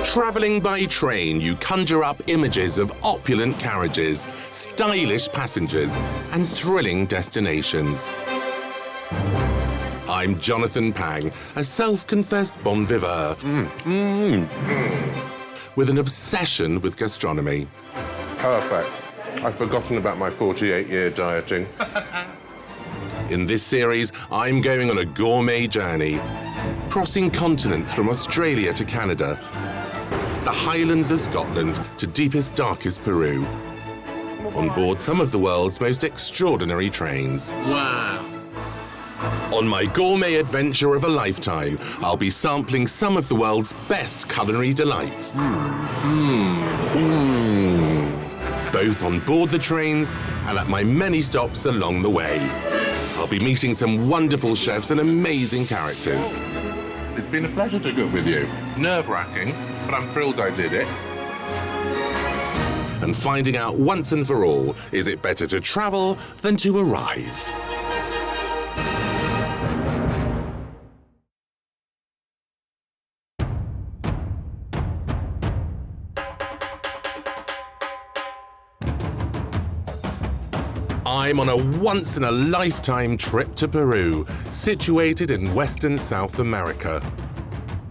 Travelling by train, you conjure up images of opulent carriages, stylish passengers, and thrilling destinations. I'm Jonathan Pang, a self-confessed bon viveur, with an obsession with gastronomy. Perfect. I've forgotten about my 48-year dieting. In this series, I'm going on a gourmet journey, crossing continents from Australia to Canada, the highlands of Scotland to deepest, darkest Peru, on board some of the world's most extraordinary trains. Wow. On my gourmet adventure of a lifetime, I'll be sampling some of the world's best culinary delights. Both on board the trains and at my many stops along the way. I'll be meeting some wonderful chefs and amazing characters. It's been a pleasure to cook with you. Nerve-wracking, but I'm thrilled I did it. And finding out once and for all, is it better to travel than to arrive? I'm on a once-in-a-lifetime trip to Peru, situated in Western South America.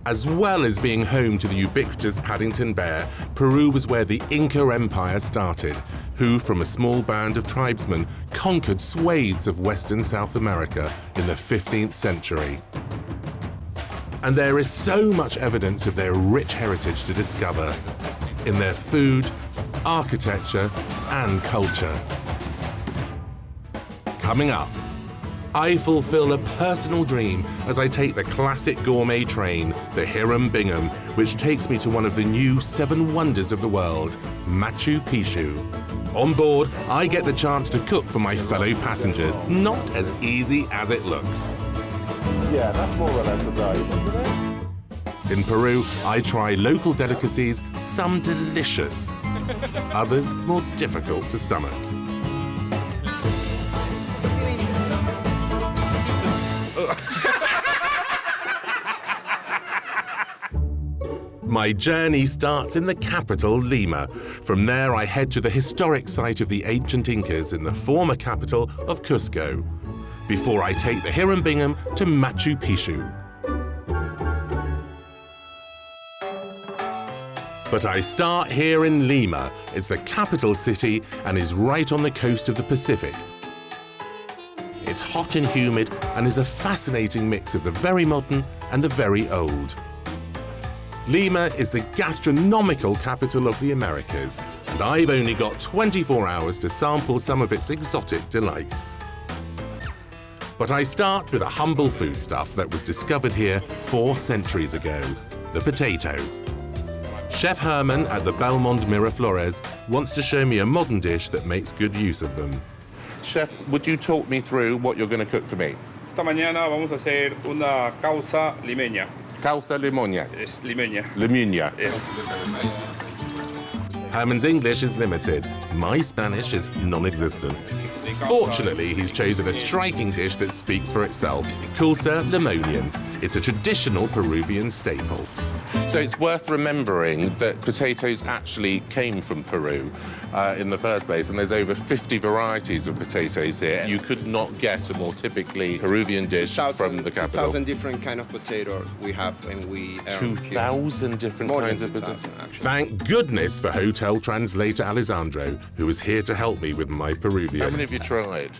As well as being home to the ubiquitous Paddington bear, Peru was where the Inca Empire started, who, from a small band of tribesmen, conquered swathes of Western South America in the 15th century. And there is so much evidence of their rich heritage to discover in their food, architecture, and culture. Coming up, I fulfill a personal dream as I take the classic gourmet train, the Hiram Bingham, which takes me to one of the new 7 wonders of the world, Machu Picchu. On board, I get the chance to cook for my fellow passengers. Not as easy as it looks. Yeah, that's more or less a dive, isn't it? In Peru, I try local delicacies, some delicious, others more difficult to stomach. My journey starts in the capital, Lima. From there, I head to the historic site of the ancient Incas in the former capital of Cusco, before I take the Hiram Bingham to Machu Picchu. But I start here in Lima. It's the capital city and is right on the coast of the Pacific. It's hot and humid and is a fascinating mix of the very modern and the very old. Lima is the gastronomical capital of the Americas, and I've only got 24 hours to sample some of its exotic delights. But I start with a humble foodstuff that was discovered here 4 centuries ago, the potato. Chef Herman at the Belmond Miraflores wants to show me a modern dish that makes good use of them. Chef, would you talk me through what you're going to cook for me? Esta mañana vamos a hacer una causa limeña. Causa limeña. Es limeña. Limeña. Yes. Herman's English is limited. My Spanish is non-existent. Fortunately, he's chosen a striking dish that speaks for itself, Causa limonian. It's a traditional Peruvian staple. So it's worth remembering that potatoes actually came from Peru in the first place, and there's over 50 varieties of potatoes here. You could not get a more typically Peruvian dish from the capital. 2,000 different kind of potato we have, and we 2,000 different kinds of potatoes. Thank goodness for hotel translator Alessandro, who is here to help me with my Peruvian. How many have you tried?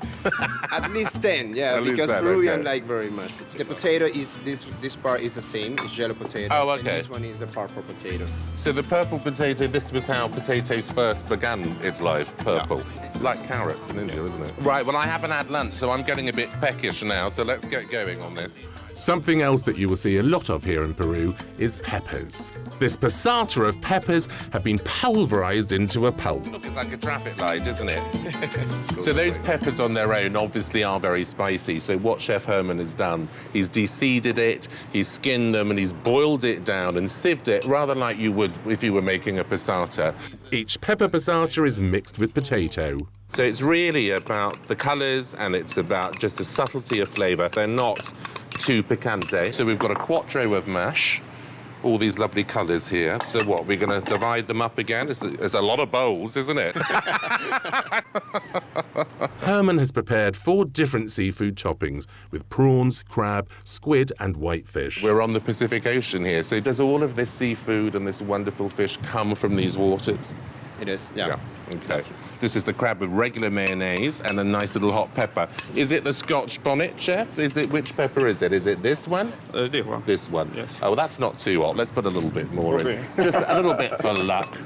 At least 10, yeah, At least because 10, Peruvian okay. like very much. The potato is this part is the same, it's yellow potato. Oh, okay. And this one is the purple potato. So the purple potato, this was how potatoes first began its life, purple. Like carrots in India, isn't it? Right, well, I haven't had lunch, so I'm getting a bit peckish now, so let's get going on this. Something else that you will see a lot of here in Peru is peppers. This passata of peppers have been pulverized into a pulp. Look, it's like a traffic light, isn't it? So those peppers on their own obviously are very spicy. So what Chef Herman has done, he's de-seeded it, he's skinned them, and he's boiled it down and sieved it, rather like you would if you were making a passata. Each pepper passata is mixed with potato. So it's really about the colours, and it's about just a subtlety of flavour. They're not too picante. So we've got a quattro of mash, all these lovely colours here. So what, we're going to divide them up again? It's a lot of bowls, isn't it? Herman has prepared 4 different seafood toppings with prawns, crab, squid and whitefish. We're on the Pacific Ocean here, so does all of this seafood and this wonderful fish come from these waters? It is, yeah. Okay. This is the crab with regular mayonnaise and a nice little hot pepper. Is it the Scotch bonnet, chef? Which pepper is it? Is it this one? This one. This one? Yes. Oh, that's not too hot. Let's put a little bit more Okay. in. Just a little bit for luck.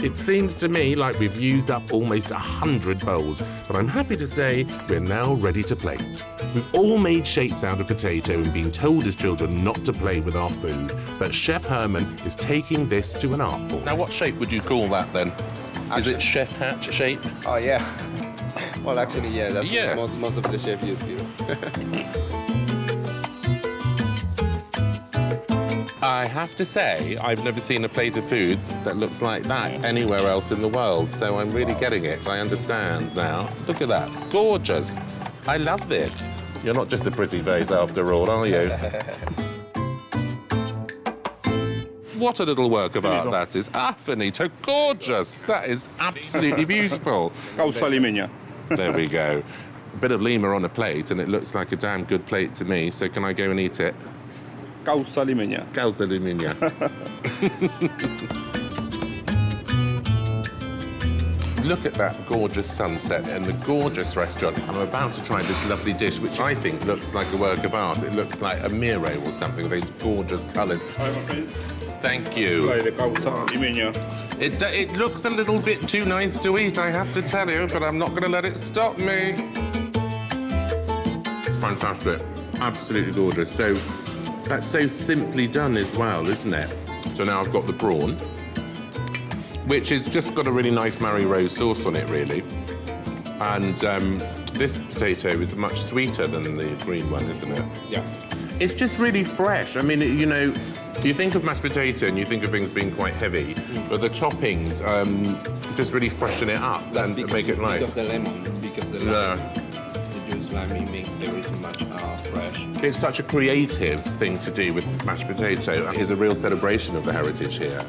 It seems to me like we've used up almost 100 bowls, but I'm happy to say we're now ready to plate. We've all made shapes out of potato and been told as children not to play with our food, but Chef Herman is taking this to an art form. Now, what shape would you call that then? Is it chef hat shape? Oh, yeah. Well, actually, yeah, that's Yeah. what most of the chefs use here. I have to say, I've never seen a plate of food that looks like that anywhere else in the world, so I'm really getting it. I understand now. Look at that. Gorgeous. I love this. You're not just a pretty face after all, are you? What a little work of art that is. Ah, finito. Gorgeous. That is absolutely beautiful. Causa limeña. There we go. A bit of lima on a plate, and it looks like a damn good plate to me, so can I go and eat it? Causa limeña. Causa limeña. Look at that gorgeous sunset and the gorgeous restaurant. I'm about to try this lovely dish, which I think looks like a work of art. It looks like a Miro or something with those gorgeous colours. Hi, my friends. Thank you. Try the causa limeña. It looks a little bit too nice to eat, I have to tell you, but I'm not going to let it stop me. Fantastic. Absolutely gorgeous. So that's so simply done as well, isn't it? So now I've got the prawn, which has just got a really nice Mary Rose sauce on it, really. And this potato is much sweeter than the green one, isn't it? Yeah. It's just really fresh. I mean, you know, you think of mashed potato and you think of things being quite heavy, but the toppings just really freshen it up and make it light. Because the lemon, the juice lime makes everything much fresh. It's such a creative thing to do with mashed potato. It's a real celebration of the heritage here.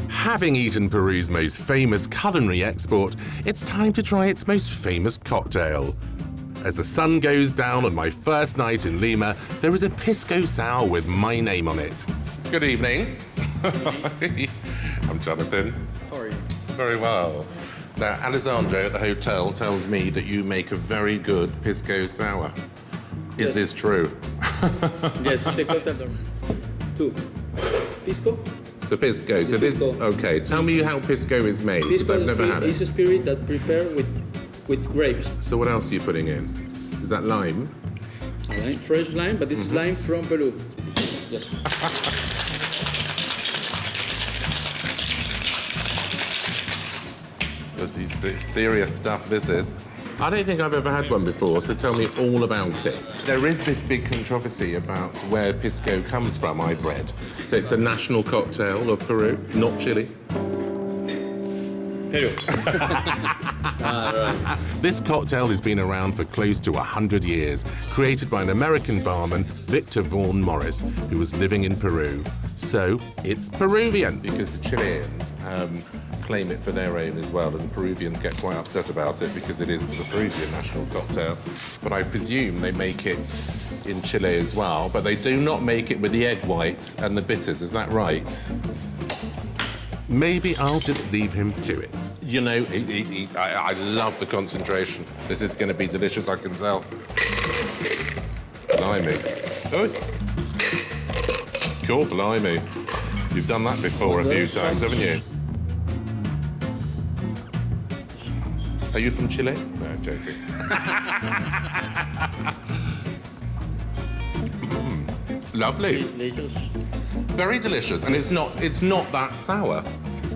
Having eaten Peru's most famous culinary export, it's time to try its most famous cocktail. As the sun goes down on my first night in Lima, there is a pisco sour with my name on it. Good evening. I'm Jonathan. How are you? Very well. Now, Alessandro at the hotel tells me that you make a very good pisco sour. Is this true? Yes, the cocktail. 2. Pisco. So pisco. So this. Pisco. Okay. Tell me how pisco is made, because Pisco I've never had is it. a spirit that prepared with grapes. So what else are you putting in? Is that lime? Lime, fresh lime, but this is lime from Peru. Yes. It's serious stuff, this is. I don't think I've ever had one before, so tell me all about it. There is this big controversy about where pisco comes from, I've read. So it's a national cocktail of Peru, not Chile. Peru. This cocktail has been around for close to 100 years, created by an American barman, Victor Vaughan Morris, who was living in Peru. So it's Peruvian. Because the Chileans claim it for their own as well, and Peruvians get quite upset about it because it is the Peruvian national cocktail. But I presume they make it in Chile as well, but they do not make it with the egg white and the bitters, is that right? Maybe I'll just leave him to it. You know, I love the concentration. This is going to be delicious, I can tell. Blimey. Oh. Cool, blimey. You've done that before a few times, haven't you? Are you from Chile? No, I'm joking. Lovely. Delicious. Very delicious. And it's not that sour.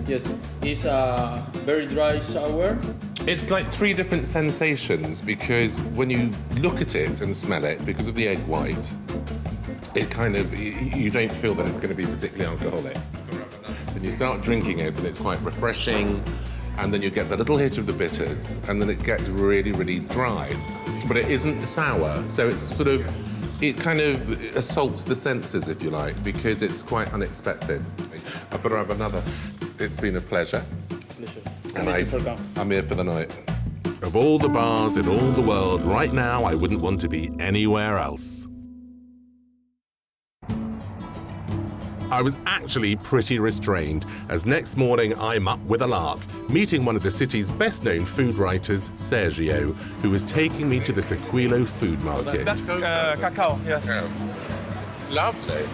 Yes, it's a very dry sour. It's like 3 different sensations, because when you look at it and smell it, because of the egg white, it kind of, you don't feel that it's going to be particularly alcoholic. And you start drinking it and it's quite refreshing, and then you get the little hit of the bitters, and then it gets really, really dry. But it isn't sour, so it's sort of, it kind of assaults the senses, if you like, because it's quite unexpected. I better have another. It's been a pleasure. And I'm here for the night. Of all the bars in all the world, right now, I wouldn't want to be anywhere else. I was actually pretty restrained, as next morning I'm up with a lark, meeting one of the city's best-known food writers, Sergio, who was taking me to the Sequilo food market. That's cacao, yes. Yeah. Lovely.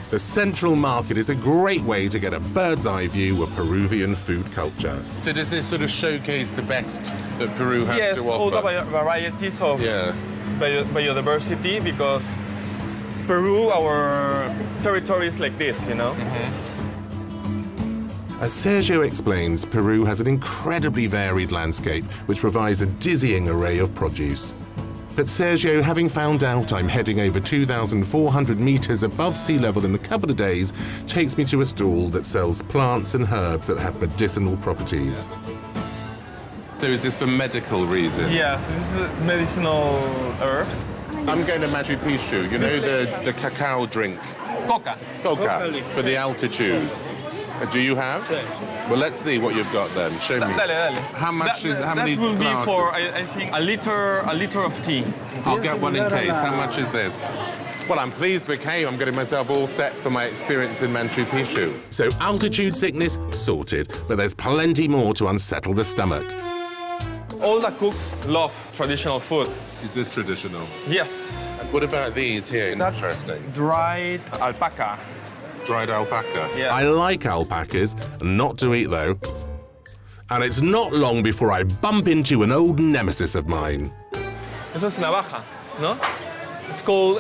The Central Market is a great way to get a bird's-eye view of Peruvian food culture. So does this sort of showcase the best that Peru has Yes, to all the offer? varieties of Yeah. biodiversity, because Peru, our territory is like this, you know? As Sergio explains, Peru has an incredibly varied landscape, which provides a dizzying array of produce. But Sergio, having found out I'm heading over 2,400 meters above sea level in a couple of days, takes me to a stall that sells plants and herbs that have medicinal properties. So is this for medical reasons? Yes, this is medicinal herbs. I'm going to Machu Picchu, you know the cacao drink, Coca. coca, for the altitude. Do you have? Well, let's see what you've got then. Show me. Dale. How much is, how many That will be glasses? for, I think, a liter of tea. I'll get one in case. How much is this? Well, I'm pleased we came. I'm getting myself all set for my experience in Machu Picchu. So altitude sickness sorted, but there's plenty more to unsettle the stomach. All the cooks love traditional food. Is this traditional? Yes. What about these here? That's Interesting. dried alpaca. Dried alpaca. Yeah. I like alpacas, not to eat though. And it's not long before I bump into an old nemesis of mine. Eso es navaja, no? It's called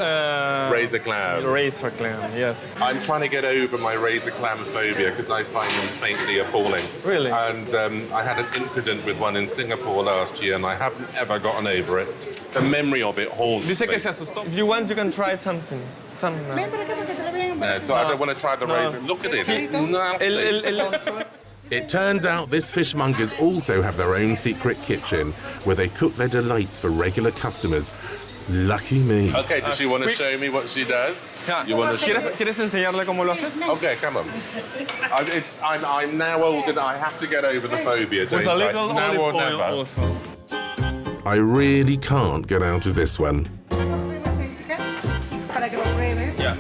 Razor clam. razor clam, yes. I'm trying to get over my razor clam phobia because I find them faintly appalling. Really? And I had an incident with one in Singapore last year, and I haven't ever gotten over it. The memory of it haunts Dice que me. se asustó. If you want, you can try something. So I don't want to try the razor. Look at it. It's nasty. It turns out this fishmongers also have their own secret kitchen where they cook their delights for regular customers. Lucky me. Okay, does she want to show me what she does? Yeah. You want to show me? ¿Quieres enseñarle cómo lo haces? Okay, come on. I'm now old and I have to get over the phobia, don't With a I? little It's now or olive oil never. also. I really can't get out of this one. Yeah.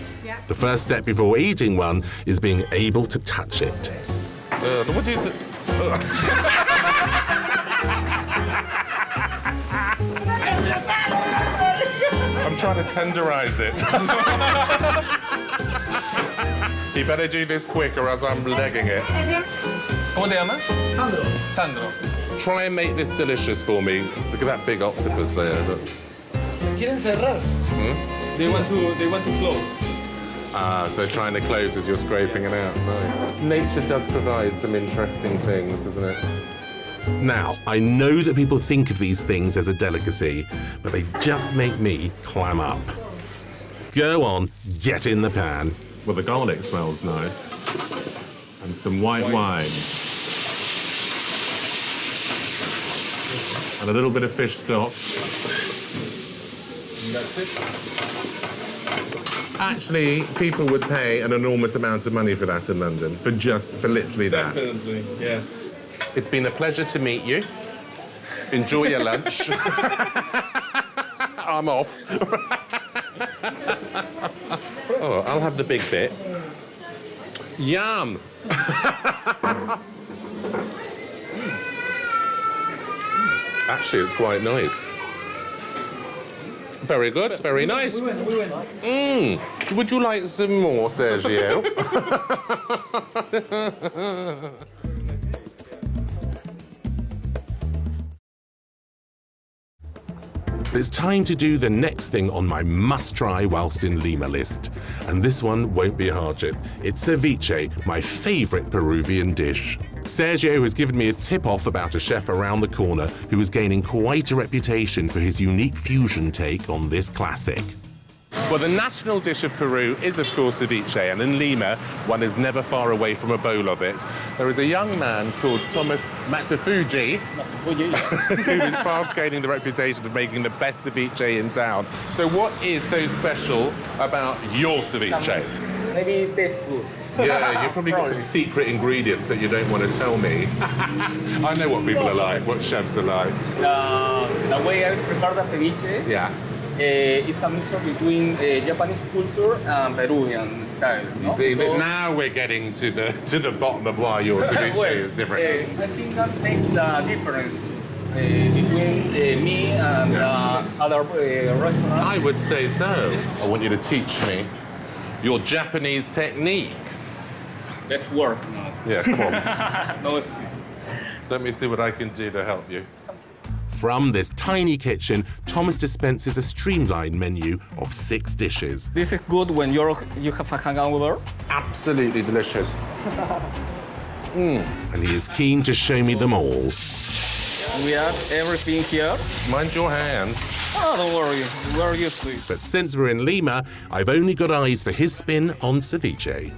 The first step before eating one is being able to touch it. What do you think? I'm trying to tenderize it. You better do this quick or else I'm legging it. ¿Cómo te llamas? Sandro. Try and make this delicious for me. Look at that big octopus there. Look. Quieren cerrar. They want to close. Ah, they're trying to close as you're scraping it out. Nice. Nature does provide some interesting things, doesn't it? Now, I know that people think of these things as a delicacy, but they just make me clam up. Go on, get in the pan. Well, the garlic smells nice. And some white wine. And a little bit of fish stock. And that's it. Actually, people would pay an enormous amount of money for that in London, for literally that. Definitely, yes. It's been a pleasure to meet you. Enjoy your lunch. I'm off. Oh, I'll have the big bit. Yum! Actually, it's quite nice. Very good, very nice. Would you like some more, Sergio? It's time to do the next thing on my must-try whilst in Lima list. And this one won't be a hardship. It's ceviche, my favourite Peruvian dish. Sergio has given me a tip-off about a chef around the corner who is gaining quite a reputation for his unique fusion take on this classic. Well, the national dish of Peru is, of course, ceviche, and in Lima, one is never far away from a bowl of it. There is a young man called Thomas Matsufuji, who is fast gaining the reputation of making the best ceviche in town. So what is so special about your ceviche? Maybe it tastes good. Yeah, you've probably got some secret ingredients that you don't want to tell me. I know what people are like, what chefs are like. The way I prepare the ceviche Yeah. is a mixture between Japanese culture and Peruvian style. You see, but now we're getting to the bottom of why your ceviche is different. I think that makes the difference between me and other restaurants. I would say so. I want you to teach me your Japanese techniques. Let's work. Yeah, come on. No excuses. Let me see what I can do to help you. From this tiny kitchen, Thomas dispenses a streamlined menu of 6 dishes. This is good when you have a hangover. Absolutely delicious. And he is keen to show me them all. We have everything here. Mind your hands. Oh, don't worry. We're used to it. But since we're in Lima, I've only got eyes for his spin on ceviche.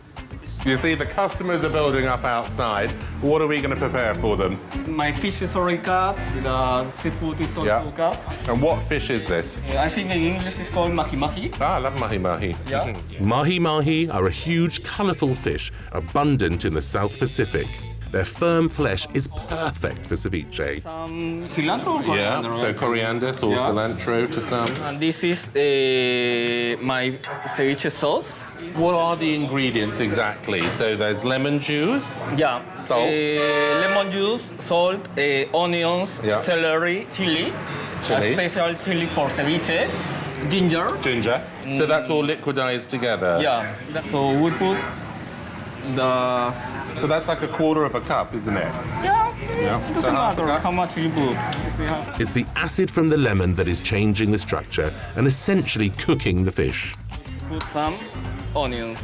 You see, the customers are building up outside. What are we going to prepare for them? My fish is already cut. The seafood is also cut. And what fish is this? I think in English it's called mahi-mahi. Ah, I love mahi-mahi. Yeah. Mahi-mahi are a huge, colourful fish abundant in the South Pacific. Their firm flesh is perfect for ceviche. Some cilantro or coriander? Yeah, so coriander, or Yeah. cilantro to some. And this is my ceviche sauce. What are the ingredients exactly? So there's lemon juice. Yeah. Salt. Lemon juice, salt, onions, Yeah. celery, chili. Chili. A special chili for ceviche. Ginger. Ginger. So that's all liquidized together. Yeah. So we put the... So that's like a quarter of a cup, isn't it? Yeah. Yeah. It doesn't matter how much you put. It's the acid from the lemon that is changing the structure and essentially cooking the fish. Put some onions.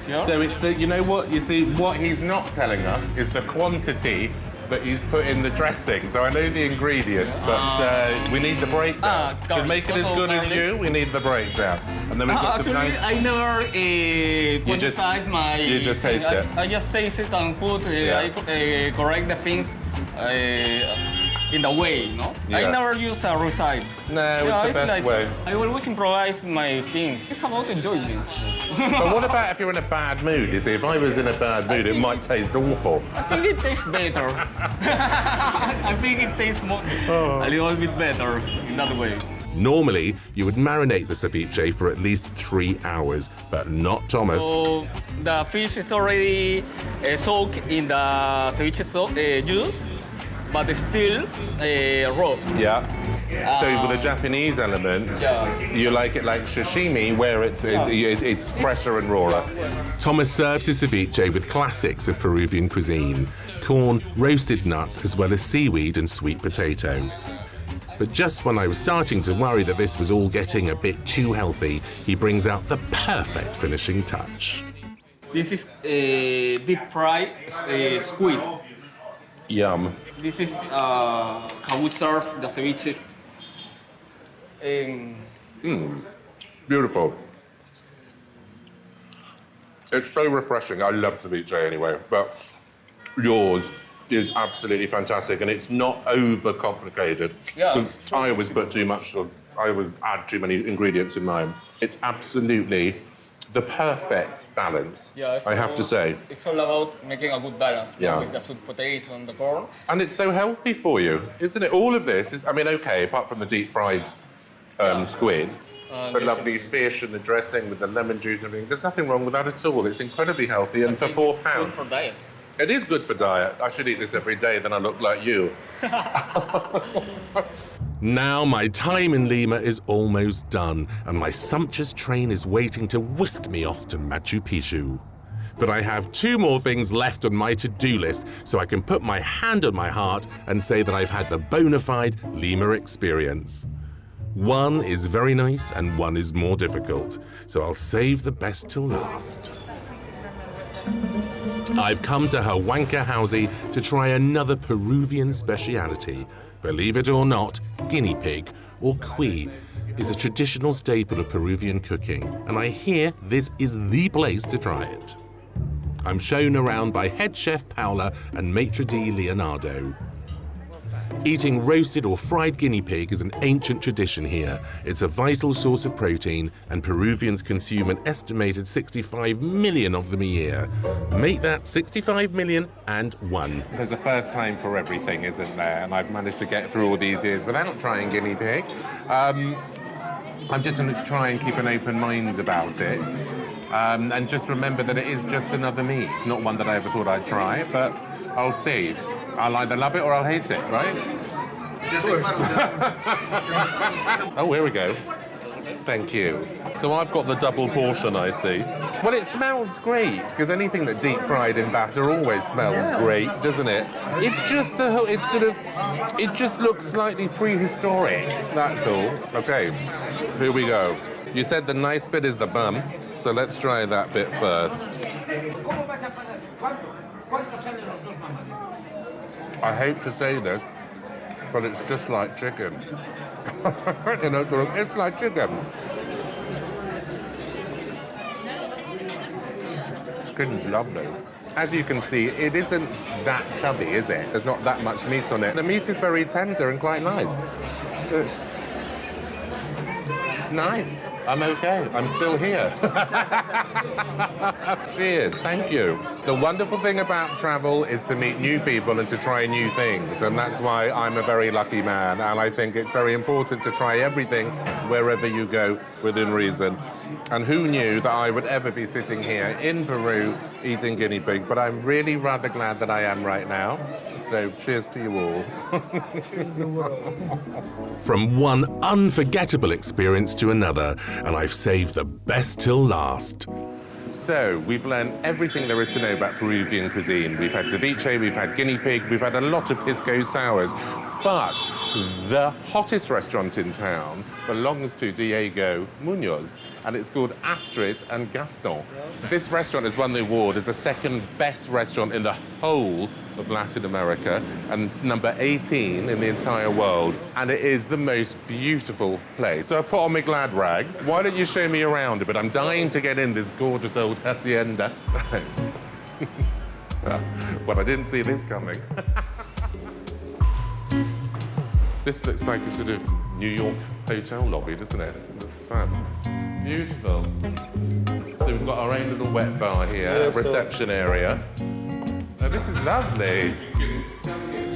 Yeah. So it's the, you know what, you see, what he's not telling us is the quantity that he's put in the dressing. So I know the ingredients, but we need the breakdown. To garlic. make it as good as you, we need the breakdown. And then we've got some Actually, nice... I never put just- aside my... you just taste it. I just taste it and put, I correct the things in the way, no? Yeah. I never use a recipe. No, it's the best way. I always improvise my things. It's about enjoyment. But what about if you're in a bad mood? You see, if I was in a bad mood, it might taste awful. I think it tastes better. I think it tastes a little bit better in that way. Normally, you would marinate the ceviche for at least 3 hours, but not Thomas. So the fish is already soaked in the ceviche juice, but it's still raw. Yeah. So with a Japanese element, Yeah. you like it like sashimi, where it's fresher and rawer. Thomas serves his ceviche with classics of Peruvian cuisine: corn, roasted nuts, as well as seaweed and sweet potato. But just when I was starting to worry that this was all getting a bit too healthy, he brings out the perfect finishing touch. This is deep fried squid. Yum. This is how we serve the ceviche. Beautiful. It's so refreshing. I love ceviche anyway, but yours is absolutely fantastic, and it's not overcomplicated. Yeah. 'Cause I always put too much, I always add too many ingredients in mine. It's absolutely the perfect balance, I have to say. It's all about making a good balance Yeah. with the sweet potato and the corn. And it's so healthy for you, isn't it? All of this is, I mean, okay, apart from the deep-fried squid, the lovely fish and the dressing with the lemon juice and everything, there's nothing wrong with that at all. It's incredibly healthy, and for £4. Good for diet. It is good for diet. I should eat this every day, then I look like you. Now my time in Lima is almost done, and my sumptuous train is waiting to whisk me off to Machu Picchu. But I have 2 more things left on my to-do list, so I can put my hand on my heart and say that I've had the bona fide Lima experience. One is very nice and one is more difficult, so I'll save the best till last. I've come to Huancahuasi to try another Peruvian speciality. Believe it or not, guinea pig, or cuy. is a traditional staple of Peruvian cooking, and I hear this is the place to try it. I'm shown around by head chef Paula and maitre d' Leonardo. Eating roasted or fried guinea pig is an ancient tradition here. It's a vital source of protein, and Peruvians consume an estimated 65 million of them a year. Make that 65 million and one. There's a first time for everything, isn't there? And I've managed to get through all these years without trying guinea pig. I'm just going to try and keep an open mind about it. And just remember that it is just another meat, not one that I ever thought I'd try, but I'll see. I'll either love it or I'll hate it, right? Oh, here we go. Thank you. So I've got the double portion, I see. Well, it smells great, because anything that deep fried in batter always smells great, doesn't it? It's just the whole, it's sort of, it just looks slightly prehistoric, that's all. Okay, here we go. You said the nice bit is the bum, so let's try that bit first. I hate to say this, but it's just like chicken. You know, it's like chicken. Skin's lovely. As you can see, it isn't that chubby, is it? There's not that much meat on it. The meat is very tender and quite nice. It's nice. I'm okay. I'm still here. Cheers. Thank you. The wonderful thing about travel is to meet new people and to try new things. And that's why I'm a very lucky man. And I think it's very important to try everything wherever you go within reason. And who knew that I would ever be sitting here in Peru eating guinea pig? But I'm really rather glad that I am right now. So cheers to you all. From one unforgettable experience to another, and I've saved the best till last. So, we've learned everything there is to know about Peruvian cuisine. We've had ceviche, we've had guinea pig, we've had a lot of pisco sours. But the hottest restaurant in town belongs to Diego Munoz, and it's called Astrid and Gaston. This restaurant has won the award as the second best restaurant in the whole of Latin America and number 18 in the entire world. And it is the most beautiful place. So I put on my glad rags. Why don't you show me around a bit? I'm dying to get in this gorgeous old hacienda. Well, I didn't see this coming. This looks like a sort of New York hotel lobby, doesn't it? It looks fab. Beautiful. So we've got our own little wet bar here, reception area. Oh, this is lovely.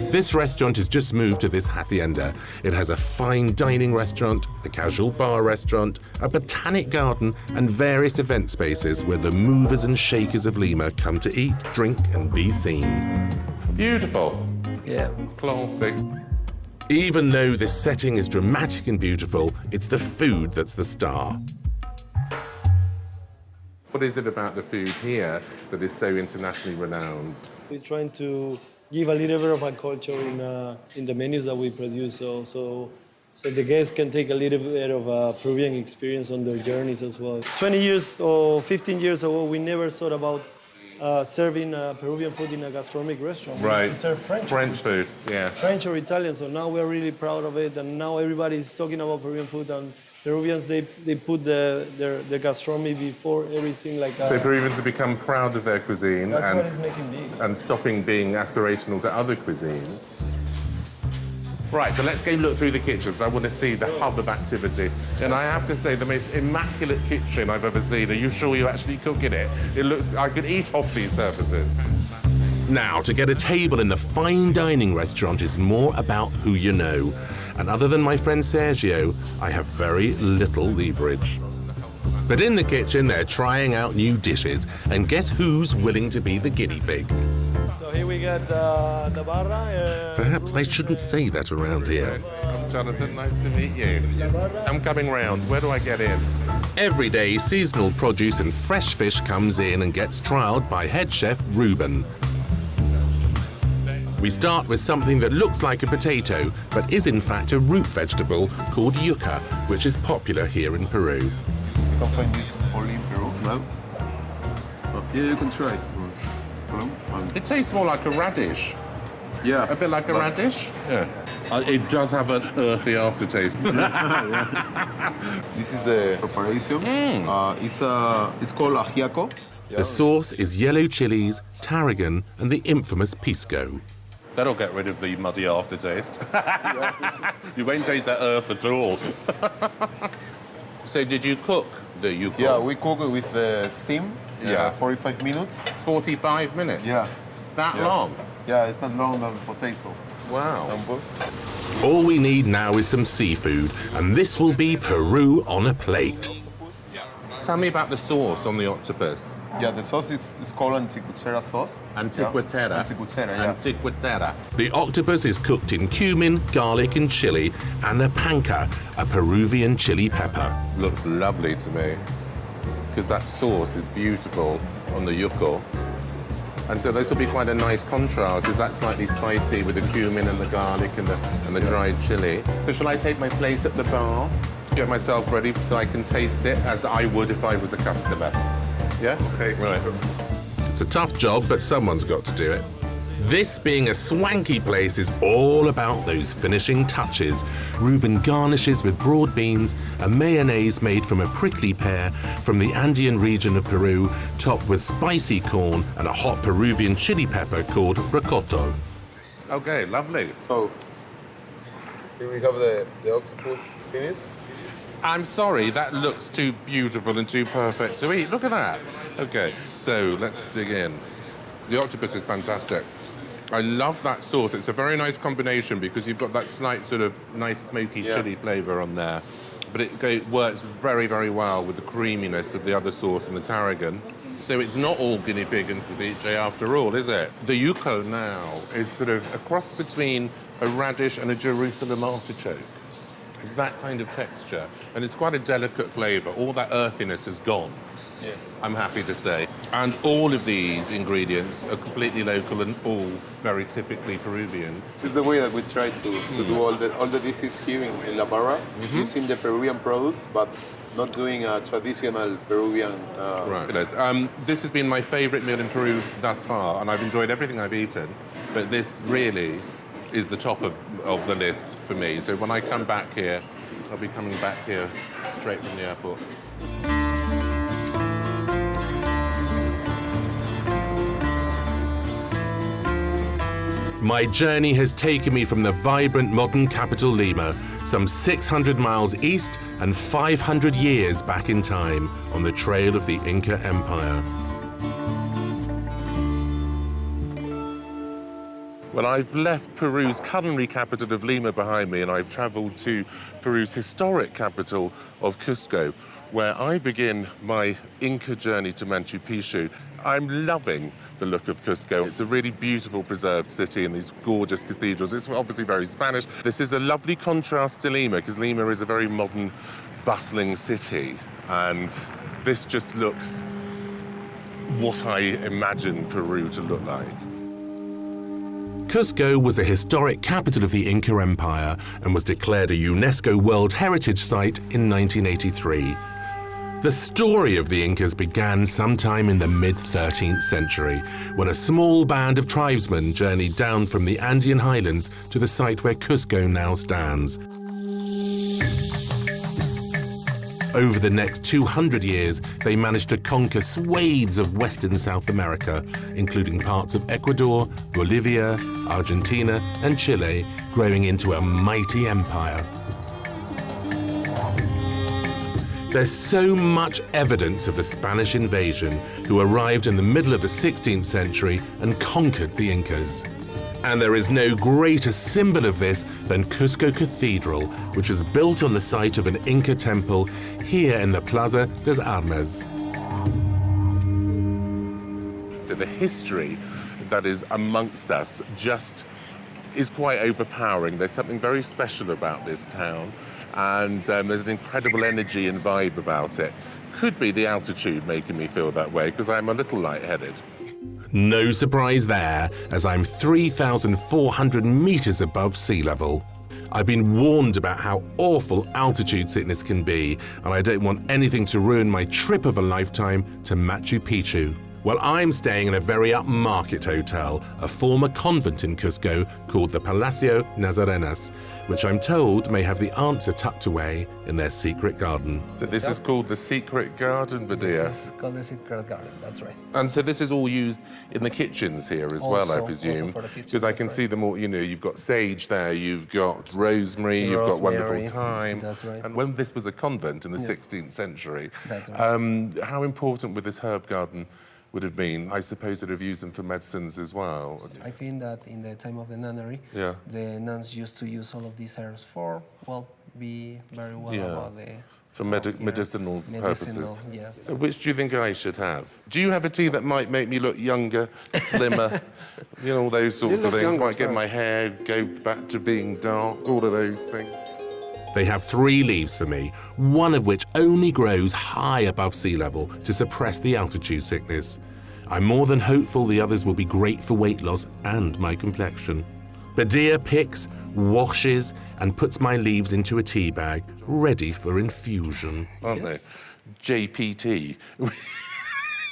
This restaurant has just moved to this hacienda. It has a fine dining restaurant, a casual bar restaurant, a botanic garden, and various event spaces where the movers and shakers of Lima come to eat, drink, and be seen. Beautiful. Yeah. Classic. Even though this setting is dramatic and beautiful, it's the food that's the star. What is it about the food here that is so internationally renowned? We're trying to give a little bit of a culture in the menus that we produce, so the guests can take a little bit of a Peruvian experience on their journeys as well. 20 years or 15 years ago, we never thought about serving Peruvian food in a gastronomic restaurant. Right. To serve French food, yeah. French or Italian, so now we're really proud of it, and now everybody's talking about Peruvian food, and Peruvians, they put their gastronomy before everything like that. So Peruvians have become proud of their cuisine That's what is making big. and stopping being aspirational to other cuisines. Right, so let's go look through the kitchens. I want to see the hub of activity. And I have to say, the most immaculate kitchen I've ever seen. Are you sure you actually cook in it? It looks, I could eat off these surfaces. Now, to get a table in the fine dining restaurant is more about who you know. And other than my friend Sergio, I have very little leverage. But in the kitchen, they're trying out new dishes. And guess who's willing to be the guinea pig? So here we got the barra. Perhaps I shouldn't say that around here. I'm Jonathan, nice to meet you. I'm coming round. Where do I get in? Every day, seasonal produce and fresh fish comes in and gets trialled by head chef Ruben. We start with something that looks like a potato, but is in fact a root vegetable called yuca, which is popular here in Peru. You can find this only in Peru. Smell? Yeah, you can try. It tastes more like a radish. Yeah. A bit like a radish? Yeah. It does have an earthy aftertaste. This is the preparation. It's called ajiaco. The sauce is yellow chilies, tarragon, and the infamous pisco. That'll get rid of the muddy aftertaste. You won't taste that earth at all. So did you cook the yuko? Yeah, we cook it with steam. Yeah. 45 minutes. 45 minutes? Yeah. That Yeah. long? Yeah, it's not long than potato. Wow. Example. All we need now is some seafood, and this will be Peru on a plate. Tell me about the sauce on the octopus. Yeah, the sauce is called anticuchera sauce. Anticuchera? Yeah. Anticuchera, yeah. Anticuchera. The octopus is cooked in cumin, garlic, and chili, and a panca, a Peruvian chili pepper. Looks lovely to me. Because that sauce is beautiful on the yuko. And so this will be quite a nice contrast. Is that slightly spicy with the cumin and the garlic and the dried chili? So shall I take my place at the bar? Get myself ready so I can taste it as I would if I was a customer. Yeah? Okay. Right. It's a tough job, but someone's got to do it. This, being a swanky place, is all about those finishing touches. Ruben garnishes with broad beans, a mayonnaise made from a prickly pear from the Andean region of Peru, topped with spicy corn and a hot Peruvian chili pepper called rocoto. Okay, lovely. So, here we have the octopus finished. I'm sorry, that looks too beautiful and too perfect to eat. Look at that. Okay, so let's dig in. The octopus is fantastic. I love that sauce. It's a very nice combination because you've got that slight sort of nice smoky chili flavour on there. But it works very, very well with the creaminess of the other sauce and the tarragon. So it's not all guinea pig and ceviche after all, is it? The yuko now is sort of a cross between a radish and a Jerusalem artichoke. It's that kind of texture. And it's quite a delicate flavour. All that earthiness is gone. Yeah. I'm happy to say. And all of these ingredients are completely local and all very typically Peruvian. This is the way that we try to do all the dishes here in La Barra, using the Peruvian products, but not doing a traditional Peruvian... Right. This has been my favourite meal in Peru thus far, and I've enjoyed everything I've eaten. But this really is the top of the list for me. So when I come back here, I'll be coming back here straight from the airport. My journey has taken me from the vibrant modern capital Lima, some 600 miles east and 500 years back in time, on the trail of the Inca Empire. Well, I've left Peru's culinary capital of Lima behind me, and I've travelled to Peru's historic capital of Cusco, where I begin my Inca journey to Machu Picchu. I'm loving the look of Cusco. It's a really beautiful preserved city and these gorgeous cathedrals. It's obviously very Spanish. This is a lovely contrast to Lima, because Lima is a very modern, bustling city, and this just looks what I imagine Peru to look like. Cusco was a historic capital of the Inca Empire and was declared a UNESCO World Heritage Site in 1983. The story of the Incas began sometime in the mid-13th century, when a small band of tribesmen journeyed down from the Andean highlands to the site where Cusco now stands. Over the next 200 years, they managed to conquer swathes of Western South America, including parts of Ecuador, Bolivia, Argentina, and Chile, growing into a mighty empire. There's so much evidence of the Spanish invasion, who arrived in the middle of the 16th century and conquered the Incas. And there is no greater symbol of this than Cusco Cathedral, which was built on the site of an Inca temple here in the Plaza de Armas. So the history that is amongst us just is quite overpowering. There's something very special about this town, and there's an incredible energy and vibe about it. Could be the altitude making me feel that way, because I'm a little lightheaded. No surprise there, as I'm 3,400 meters above sea level. I've been warned about how awful altitude sickness can be, and I don't want anything to ruin my trip of a lifetime to Machu Picchu. Well, I'm staying in a very upmarket hotel, a former convent in Cusco called the Palacio Nazarenas, which I'm told may have the answer tucked away in their secret garden. So this is called the secret garden, Badia. This is called the secret garden, that's right. And so this is all used in the kitchens here as well, I Also presume. for the kitchen, Because I can that's see them all, you know, you've got sage there, you've got rosemary, you've got wonderful Rosemary, thyme. that's right. And when this was a convent in the Yes. 16th century, That's right. how important would this herb garden would have been? I suppose they'd have used them for medicines as well. I think that in the time of the nunnery, Yeah. the nuns used to use all of these herbs for, well, be very well Yeah. about the... For healthcare. medicinal Medicinal, purposes. yes. So which do you think I should have? Do you have a tea that might make me look younger, slimmer, you know, all those sorts of look things? younger, Might get sir. my hair go back to being dark, all of those things. They have 3 leaves for me, one of which only grows high above sea level to suppress the altitude sickness. I'm more than hopeful the others will be great for weight loss and my complexion. Badia picks, washes, and puts my leaves into a tea bag, ready for infusion. Aren't they? JPT.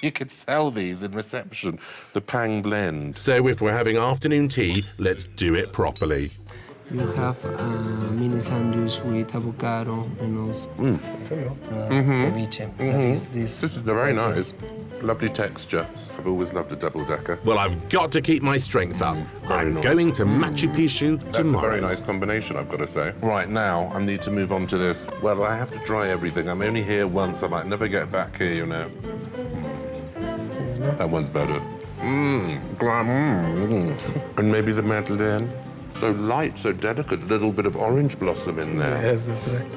You could sell these in reception. The Pang Blend. So if we're having afternoon tea, let's do it properly. You have a mini sandwich with avocado and also ceviche. That is this. This is very nice. Lovely texture. I've always loved a double-decker. Well, I've got to keep my strength up. I'm nice. going to Machu Picchu That's a tomorrow. very nice combination, I've got to say. Right, now I need to move on to this. Well, I have to try everything. I'm only here once. I might never get back here, you know. That one's better. And maybe the Madeleine. So light, so delicate. A little bit of orange blossom in there. Yes, that's right.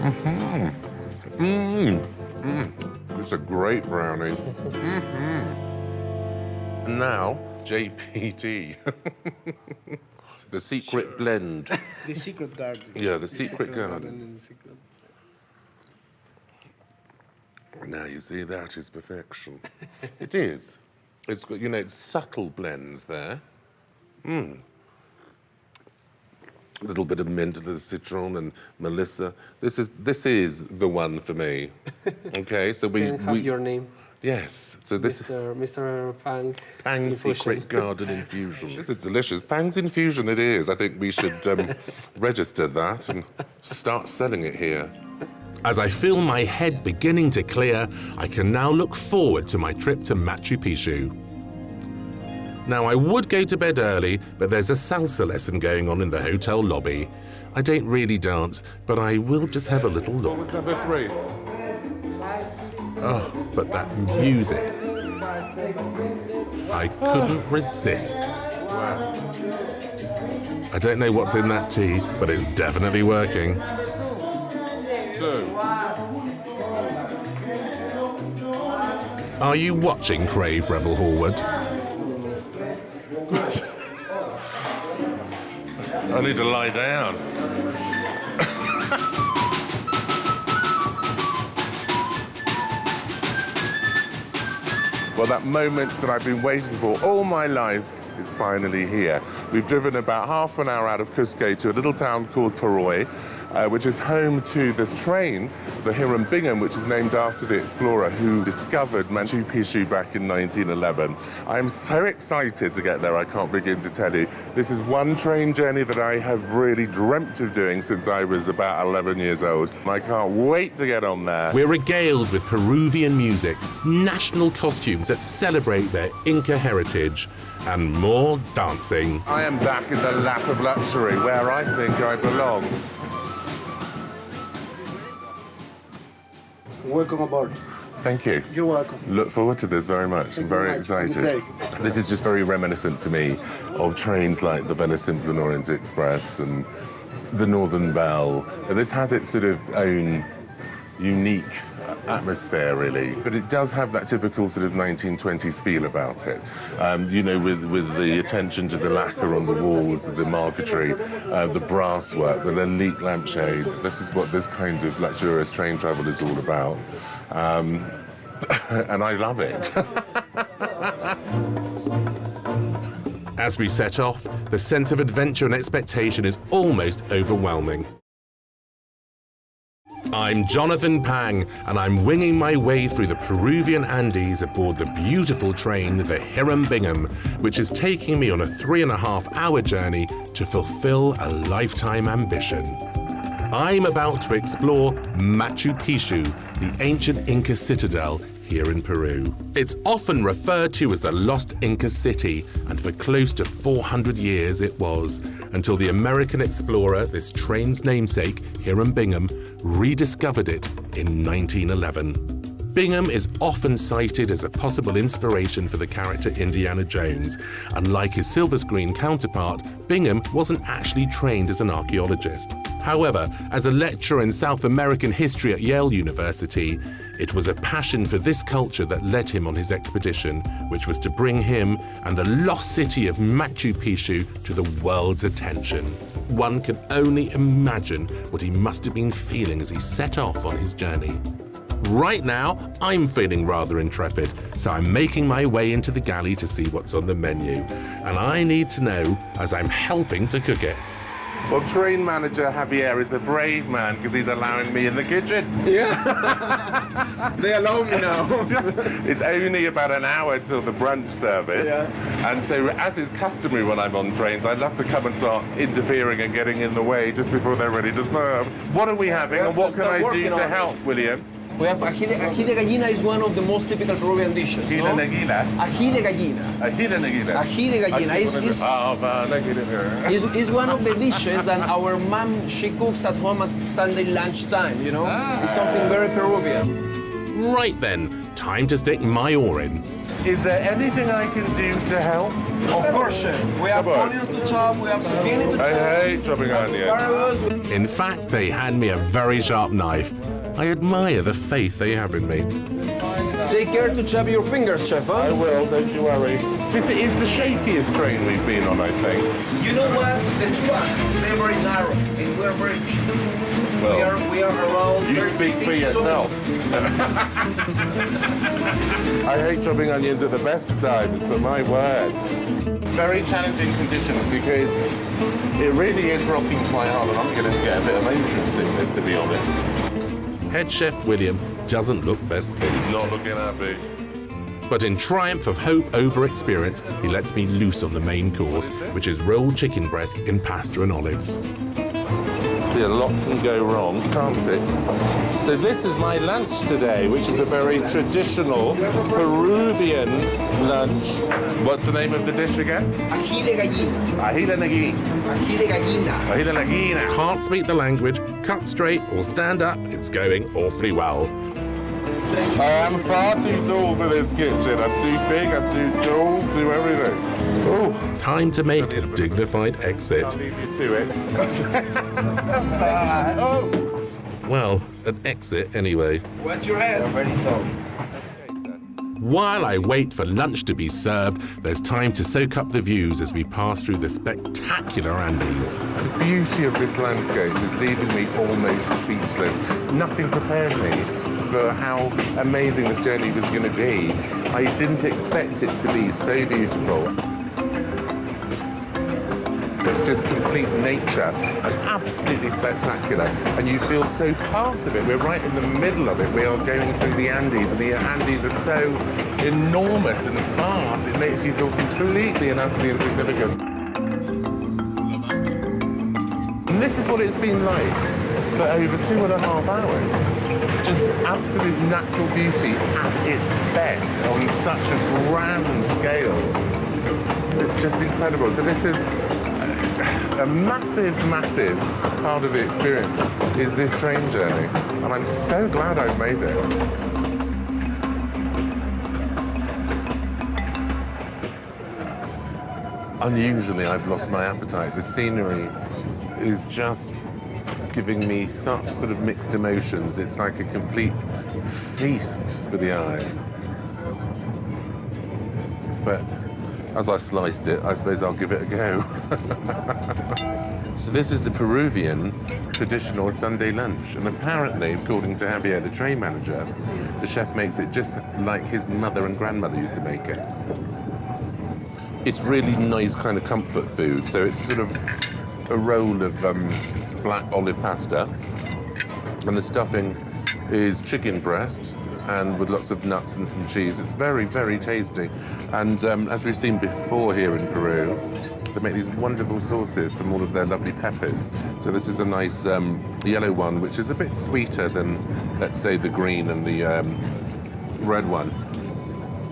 It's a great brownie. And now, JPT. The secret blend. The secret garden. Yeah, the secret garden. Now you see, that is perfection. It is. It's got, you know, it's subtle blends there. A little bit of mint, a little citron and melissa. This is the one for me. Okay, so Can I have your name? yes. So this is Mr. Pang. Pang's Secret Garden Infusion. This is delicious. Pang's Infusion it is. I think we should register that and start selling it here. As I feel my head beginning to clear, I can now look forward to my trip to Machu Picchu. Now, I would go to bed early, but there's a salsa lesson going on in the hotel lobby. I don't really dance, but I will just have a little look. Number 3. Oh, but that music. I couldn't resist. I don't know what's in that tea, but it's definitely working. 2. Are you watching Crave Revel Hallward? I need to lie down. Well, that moment that I've been waiting for all my life is finally here. We've driven about half an hour out of Cusco to a little town called Paroy, which is home to this train, the Hiram Bingham, which is named after the explorer who discovered Machu Picchu back in 1911. I'm so excited to get there, I can't begin to tell you. This is one train journey that I have really dreamt of doing since I was about 11 years old. I can't wait to get on there. We're regaled with Peruvian music, national costumes that celebrate their Inca heritage, and more dancing. I am back in the lap of luxury, where I think I belong. Welcome aboard. Thank you. You're welcome. Look forward to this very much. I'm very excited. This is just very reminiscent for me of trains like the Venice Simplon Orient Express and the Northern Belle. And this has its sort of own unique atmosphere, really. But it does have that typical sort of 1920s feel about it. You know, with the attention to the lacquer on the walls, the marquetry, the brass work, the elite lampshades. This is what this kind of luxurious train travel is all about. And I love it. As we set off, the sense of adventure and expectation is almost overwhelming. I'm Jonathan Pang, and I'm winging my way through the Peruvian Andes aboard the beautiful train, the Hiram Bingham, which is taking me on a 3.5-hour journey to fulfill a lifetime ambition. I'm about to explore Machu Picchu, the ancient Inca citadel here in Peru. It's often referred to as the Lost Inca City, and for close to 400 years it was, until the American explorer, this train's namesake, Hiram Bingham, rediscovered it in 1911. Bingham is often cited as a possible inspiration for the character Indiana Jones. Unlike his silver screen counterpart, Bingham wasn't actually trained as an archaeologist. However, as a lecturer in South American history at Yale University, it was a passion for this culture that led him on his expedition, which was to bring him and the lost city of Machu Picchu to the world's attention. One can only imagine what he must have been feeling as he set off on his journey. Right now, I'm feeling rather intrepid, so I'm making my way into the galley to see what's on the menu. And I need to know as I'm helping to cook it. Well, train manager Javier is a brave man because he's allowing me in the kitchen. Yeah. They allow me now. It's only about an hour till the brunch service. Yeah. And so, as is customary when I'm on trains, I'd love to come and start interfering and getting in the way just before they're ready to serve. What are we having and what can I do to help, William? We have ají de gallina is one of the most typical Peruvian dishes. Ají de gallina. Ají de gallina. Ají de gallina. Ají de gallina is one of the dishes that our mom, she cooks at home at Sunday lunchtime, you know? It's something very Peruvian. Right then, time to stick my oar in. Is there anything I can do to help? Of course, chef. We have onions to chop, we have zucchini to chop. I hate chopping onions. Asparagus. In fact, they hand me a very sharp knife. I admire the faith they have in me. Take care to chop your fingers, chef, huh? I will, don't you worry. This is the shakiest train we've been on, I think. You know what? The track, they're very narrow, and we're very deep. Well, we are around you speak for yourself. I hate chopping onions at the best of times, but my word. Very challenging conditions because it really is rocking quite hard, and I'm going to get a bit of motion sickness, to be honest. Head chef William doesn't look best pleased. He's not looking happy. But in triumph of hope over experience, he lets me loose on the main course, which is rolled chicken breast in pasta and olives. See, a lot can go wrong, can't it? So this is my lunch today, which is a very traditional Peruvian lunch. What's the name of the dish again? Ají de gallina. Ají de gallina. Ají de gallina. Ají de gallina. Can't speak the language, cut straight or stand up, it's going awfully well. I am far too tall for this kitchen. I'm too big, I'm too tall, too everything. Oh, Time to make a dignified exit. I'll leave you to it. Oh. Well, an exit anyway. Watch your head. Very tall. While I wait for lunch to be served, there's time to soak up the views as we pass through the spectacular Andes. The beauty of this landscape is leaving me almost speechless. Nothing prepared me for how amazing this journey was going to be. I didn't expect it to be so beautiful. It's just complete nature and absolutely spectacular, and you feel so part of it. We're right in the middle of it. We are going through the Andes, and the Andes are so enormous and vast, it makes you feel completely and utterly insignificant. And this is what it's been like for over 2.5 hours. Just absolute natural beauty at its best on such a grand scale. It's just incredible. So this is a massive, massive part of the experience is this train journey, and I'm so glad I've made it. Unusually, I've lost my appetite. The scenery is just giving me such sort of mixed emotions. It's like a complete feast for the eyes. But as I sliced it, I suppose I'll give it a go. So this is the Peruvian traditional Sunday lunch, and apparently, according to Javier, the train manager, the chef makes it just like his mother and grandmother used to make it. It's really nice kind of comfort food, so it's sort of a roll of black olive pasta, And the stuffing is chicken breast and with lots of nuts and some cheese. It's very, very tasty. And as we've seen before here in Peru, they make these wonderful sauces from all of their lovely peppers. So this is a nice yellow one, which is a bit sweeter than, let's say, the green and the red one.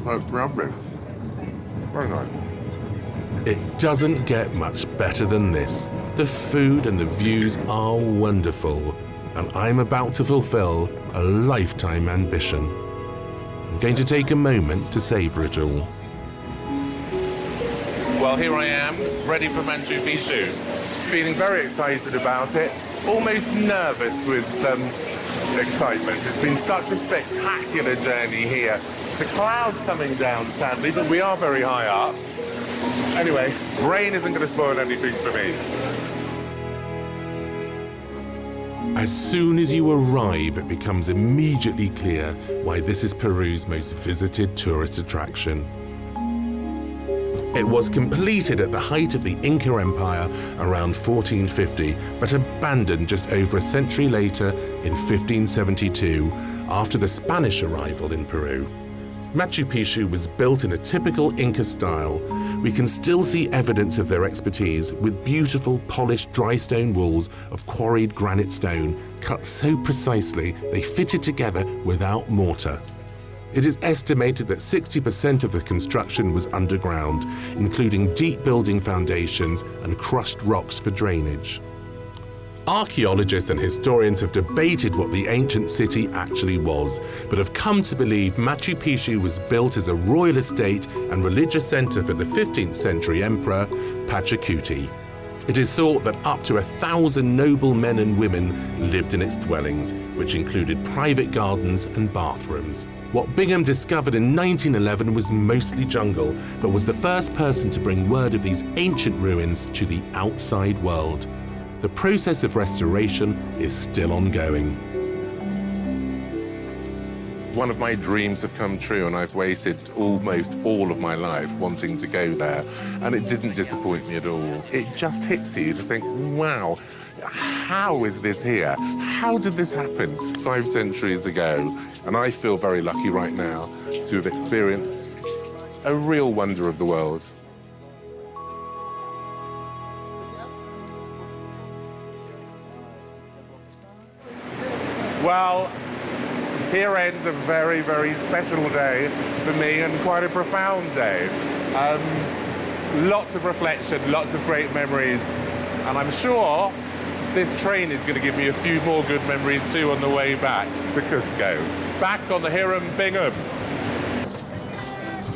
Oh, lovely. Very nice. It doesn't get much better than this. The food and the views are wonderful, and I'm about to fulfill a lifetime ambition. I'm going to take a moment to savor it all. Well, here I am, ready for Machu Picchu. Feeling very excited about it, almost nervous with excitement. It's been such a spectacular journey here. The clouds coming down, sadly, but we are very high up. Anyway, rain isn't going to spoil anything for me. As soon as you arrive, it becomes immediately clear why this is Peru's most visited tourist attraction. It was completed at the height of the Inca Empire around 1450, but abandoned just over a century later in 1572, after the Spanish arrival in Peru. Machu Picchu was built in a typical Inca style. We can still see evidence of their expertise with beautiful polished dry stone walls of quarried granite stone, cut so precisely they fitted together without mortar. It is estimated that 60% of the construction was underground, including deep building foundations and crushed rocks for drainage. Archaeologists and historians have debated what the ancient city actually was, but have come to believe Machu Picchu was built as a royal estate and religious center for the 15th century emperor Pachacuti. It is thought that up to 1,000 noble men and women lived in its dwellings, which included private gardens and bathrooms. What Bingham discovered in 1911 was mostly jungle, but was the first person to bring word of these ancient ruins to the outside world. The process of restoration is still ongoing. One of my dreams have come true, and I've wasted almost all of my life wanting to go there, and it didn't disappoint me at all. It just hits you to think, wow, how is this here? How did this happen 5 centuries ago? And I feel very lucky right now to have experienced a real wonder of the world. Well, here ends a very, very special day for me and quite a profound day. Lots of reflection, lots of great memories, and I'm sure this train is going to give me a few more good memories too on the way back to Cusco. Back on the Hiram Bingham.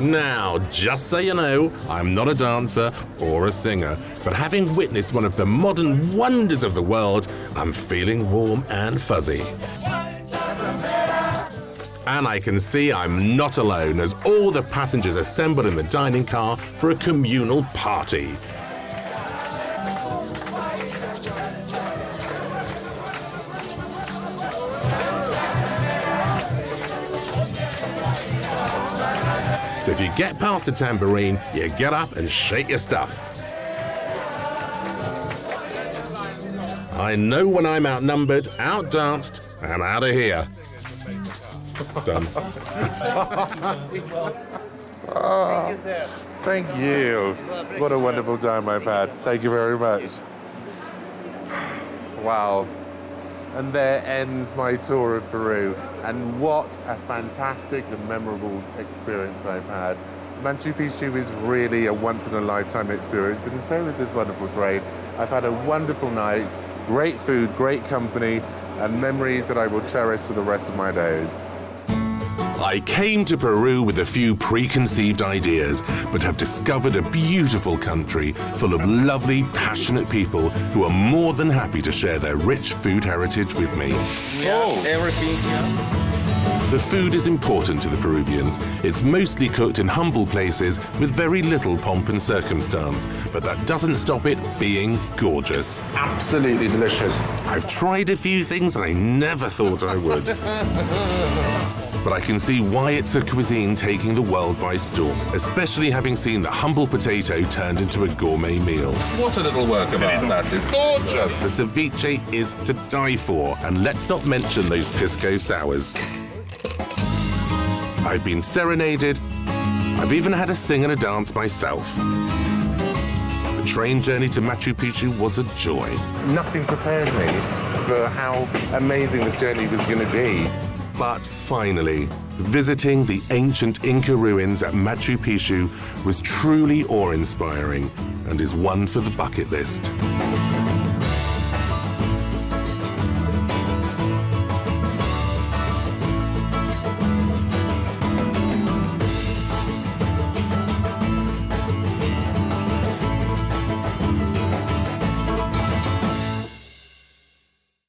Now, just so you know, I'm not a dancer or a singer, but having witnessed one of the modern wonders of the world, I'm feeling warm and fuzzy. And I can see I'm not alone as all the passengers assemble in the dining car for a communal party. So if you get past the tambourine, you get up and shake your stuff. I know when I'm outnumbered, outdanced, and out of here. Done. Oh, thank you. What a wonderful time I've had. Thank you very much. Wow. And there ends my tour of Peru. And what a fantastic and memorable experience I've had. Machu Picchu is really a once-in-a-lifetime experience, and so is this wonderful train. I've had a wonderful night, great food, great company, and memories that I will cherish for the rest of my days. I came to Peru with a few preconceived ideas, but have discovered a beautiful country full of lovely, passionate people who are more than happy to share their rich food heritage with me. Everything here. The food is important to the Peruvians. It's mostly cooked in humble places with very little pomp and circumstance, but that doesn't stop it being gorgeous. Absolutely delicious. I've tried a few things I never thought I would. but I can see why it's a cuisine taking the world by storm, especially having seen the humble potato turned into a gourmet meal. What a little work of art that is. Gorgeous. The ceviche is to die for, and let's not mention those pisco sours. I've been serenaded. I've even had a sing and a dance myself. The train journey to Machu Picchu was a joy. Nothing prepared me for how amazing this journey was going to be. But finally, visiting the ancient Inca ruins at Machu Picchu was truly awe-inspiring and is one for the bucket list.